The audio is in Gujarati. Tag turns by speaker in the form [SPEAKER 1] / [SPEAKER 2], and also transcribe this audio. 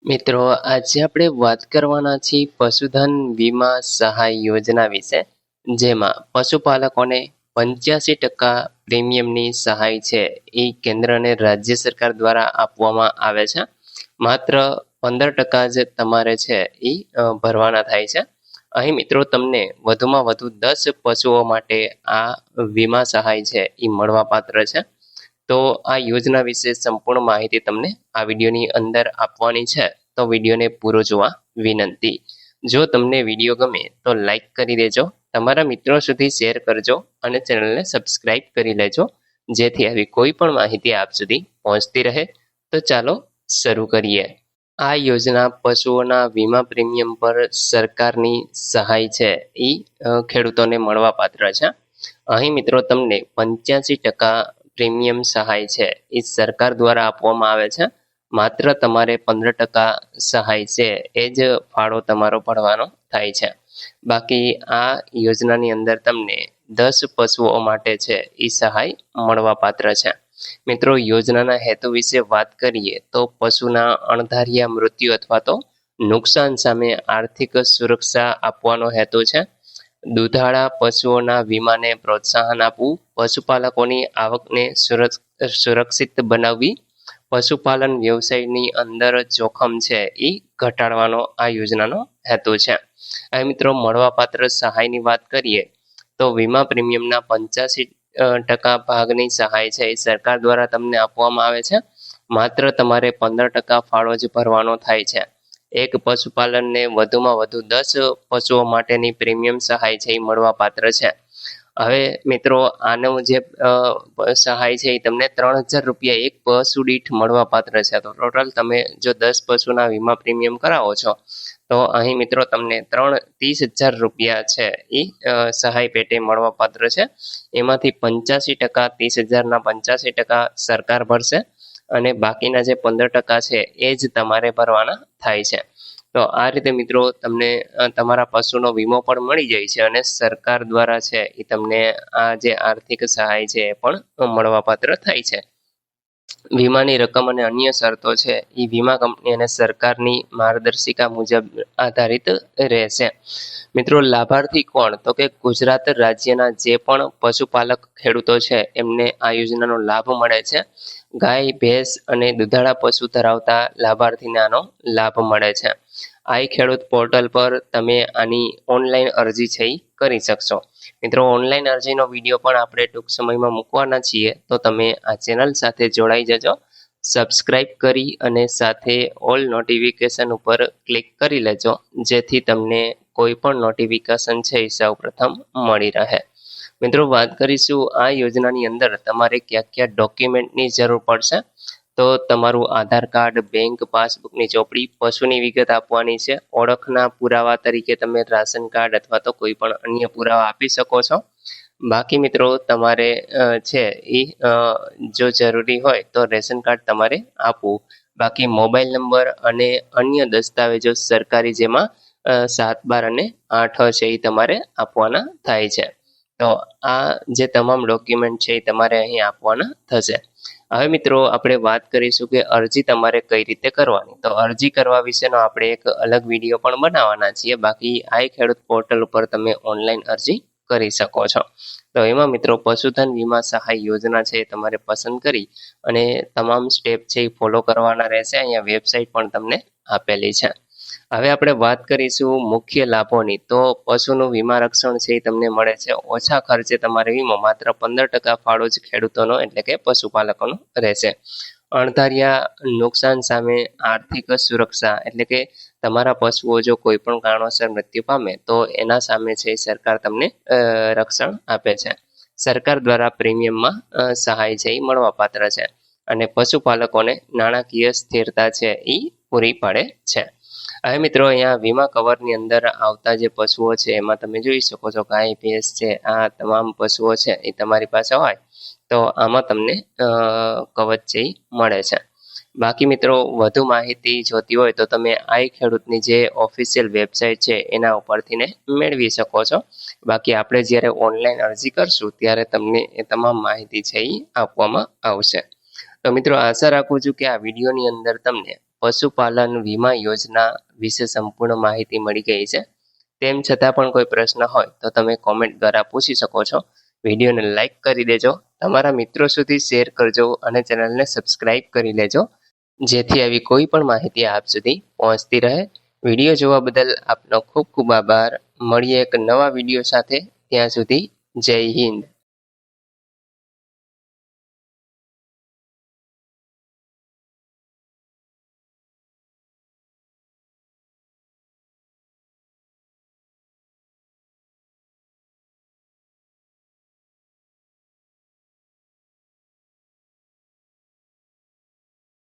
[SPEAKER 1] મિત્રો, આજે આપણે વાત કરવાના છીએ પશુધન વીમા સહાય યોજના વિશે, જેમાં પશુપાલકોને 85% પ્રીમિયમની સહાય છે એ કેન્દ્ર અને રાજ્ય સરકાર દ્વારા આપવામાં આવે છે. માત્ર 15% જ તમારે છે એ ભરવાના થાય છે. અહીં મિત્રો તમને વધુમાં વધુ 10 પશુઓ માટે આ વીમા સહાય છે એ મળવાપાત્ર છે. તો આ યોજના વિશે સંપૂર્ણ માહિતી તમને આ વિડીયોની અંદર આપવાની છે, તો વિડીયોને પૂરો જોવા વિનંતી. જો તમને વિડીયો ગમે તો લાઈક કરી દેજો, તમારા મિત્રો સુધી શેર કરજો અને ચેનલને સબસ્ક્રાઇબ કરી લેજો, જેથી આવી કોઈ પણ માહિતી આપ સુધી પહોંચતી રહે. તો ચાલો શરૂ કરીએ. આ યોજના પશુઓના વીમા પ્રીમિયમ પર સરકારની સહાય છે એ ખેડૂતોને મળવાપાત્ર છે. અહીં મિત્રો તમને 85% પ્રીમિયમ સહાય છે એ સરકાર દ્વારા આપવામાં આવે છે. માત્ર તમારે 15% સહાય છે એ જ ફાળો તમારો ભરવાનો થાય છે. બાકી આ યોજનાની અંદર તમને 10 પશુઓ માટે છે એ સહાય મળવાપાત્ર છે. મિત્રો, યોજનાના હેતુ વિશે વાત કરીએ તો પશુના અણધાર્યા મૃત્યુ અથવા તો નુકસાન સામે આર્થિક સુરક્ષા આપવાનો હેતુ છે. દૂધાળા પશુઓના વીમાને પ્રોત્સાહન આપવું, પશુપાલકોની આવકને સુરક્ષિત બનાવવી, પશુપાલન વ્યવસાયની અંદર જોખમ છે એ ઘટાડવાનો આ યોજનાનો હેતુ છે. અહીં મિત્રો, મળવાપાત્ર સહાયની વાત કરીએ તો વીમા પ્રીમિયમના 85% ભાગની સહાય છે એ સરકાર દ્વારા તમને આપવામાં આવે છે. માત્ર તમારે 15% ફાળો જ ભરવાનો થાય છે. એક પશુપાલનને વધુમાં વધુ 10 પશુઓ માટેની પ્રીમિયમ સહાય છે એ મળવાપાત્ર છે. હવે મિત્રો, આનું જે સહાય છે એ તમને 3000 રૂપિયા એક પશુ દીઠ મળવાપાત્ર છે. તો ટોટલ તમે જો 10 પશુના વીમા પ્રીમિયમ કરાવો છો તો અહીં મિત્રો તમને 30,000 રૂપિયા છે એ સહાય પેટે મળવાપાત્ર છે. એમાંથી 85%, 30,000ના 85% સરકાર ભરશે અને બાકીના જે 15% છે એ જ તમારે ભરવાના થાય છે. તો આ રીતે મિત્રો તમને તમારા પશુનો વીમો પણ મળી જાય છે અને સરકાર દ્વારા છે એ તમને આ જે આર્થિક સહાય છે એ પણ મળવાપાત્ર થાય છે. વીમાની રકમ અને અન્ય શરતો છે એ વીમા કંપની અને સરકારની માર્ગદર્શિકા મુજબ આધારિત રહેશે. મિત્રો, લાભાર્થી કોણ? તો કે ગુજરાત રાજ્યના જે પણ પશુપાલક ખેડૂતો છે એમને આ યોજનાનો લાભ મળે છે. ગાય, ભેંસ અને દૂધાળા પશુ ધરાવતા લાભાર્થીને આનો લાભ મળે છે. આઈ ખેડૂત પોર્ટલ પર તમે આની ઓનલાઈન અરજી છે એ કરી શકશો. મિત્રો, ઓનલાઈન અરજીનો વિડીયો પણ આપણે ટૂંક સમયમાં મૂકવાના છીએ, તો તમે આ ચેનલ સાથે જોડાઈ જજો. સબસ્ક્રાઇબ કરી અને સાથે ઓલ નોટિફિકેશન ઉપર ક્લિક કરી લેજો, જેથી તમને કોઈ પણ નોટિફિકેશન છે એ સૌપ્રથમ મળી રહે. મિત્રો, વાત કરીશું આ યોજનાની અંદર તમારે કયા કયા ડોક્યુમેન્ટની જરૂર પડશે. તો તમારું આધાર કાર્ડ, બેંક પાસબુકની ચોપડી, પશુની વિગત આપવાની છે. ઓળખના પુરાવા તરીકે તમે રાશન કાર્ડ અથવા તો કોઈ પણ અન્ય પુરાવા આપી શકો છો. બાકી મિત્રો, તમારે છે એ જો જરૂરી હોય તો રેશન કાર્ડ તમારે આપવું. બાકી મોબાઈલ નંબર અને અન્ય દસ્તાવેજો સરકારી, જેમાં 7, 12 અને 8 છે એ તમારે આપવાના થાય છે. તો આ જે તમામ ડોક્યુમેન્ટ છે એ તમારે અહીં આપવાના થશે. હવે મિત્રો, આપણે વાત કરીશું કે અરજી તમારે કઈ રીતે કરવાની. તો અરજી કરવા વિશેનો આપણે એક અલગ વિડીયો પણ બનાવવાના છીએ. બાકી આઈ ખેડૂત પોર્ટલ ઉપર તમે ઓનલાઈન અરજી કરી શકો છો. તો એમાં મિત્રો, પશુધન વીમા સહાય યોજના છે એ તમારે પસંદ કરી અને તમામ સ્ટેપ છે એ ફોલો કરવાના રહેશે. અહીંયા વેબસાઇટ પણ તમને આપેલી છે. હવે આપણે વાત કરીશું મુખ્ય લાભોની. તો પશુનું વીમા રક્ષણ છે એ તમને મળે છે. ઓછા ખર્ચે તમારે વીમો માત્ર 15% ફાળો જ ખેડૂતોનો એટલે કે પશુપાલકોનો રહેશે. અણધાર્યા નુકસાન સામે આર્થિક સુરક્ષા એટલે કે તમારા પશુઓ જો કોઈ પણ કારણોસર મૃત્યુ પામે તો એના સામે છે સરકાર તમને રક્ષણ આપે છે. સરકાર દ્વારા પ્રીમિયમમાં સહાય છે એ મળવાપાત્ર છે અને પશુપાલકોને નાણાકીય સ્થિરતા છે એ પૂરી પાડે છે. હવે મિત્રો, અહીંયા વીમા કવરની અંદર આવતા જે પશુઓ છે એમાં તમે જોઈ શકો છો ગાય, ભેંસ છે, આ તમામ પશુઓ છે એ તમારી પાસે હોય તો આમાં તમને કવચ છે એ મળે છે. બાકી મિત્રો, વધુ માહિતી જોતી હોય તો તમે આઈ ખેડૂતની જે ઓફિશિયલ વેબસાઇટ છે એના ઉપરથી ને મેળવી શકો છો. બાકી આપણે જ્યારે ઓનલાઈન અરજી કરશું ત્યારે તમને એ તમામ માહિતી છે એ આપવામાં આવશે. તો મિત્રો, આશા રાખું છું કે આ વિડીયોની અંદર તમને પશુપાલન વીમા યોજના વિશે સંપૂર્ણ માહિતી મળી ગઈ છે. તેમ છતાં પણ કોઈ પ્રશ્ન હોય તો તમે કોમેન્ટ દ્વારા પૂછી શકો છો. વિડીયોને લાઈક કરી દેજો, તમારા મિત્રો સુધી શેર કરજો અને ચેનલને સબસ્ક્રાઈબ કરી લેજો, જેથી આવી કોઈ પણ માહિતી આપ સુધી પહોંચતી રહે. વિડીયો જોવા બદલ આપનો ખૂબ ખૂબ આભાર. મળીએ એક નવા વિડીયો સાથે. ત્યાં સુધી જય હિન્દ.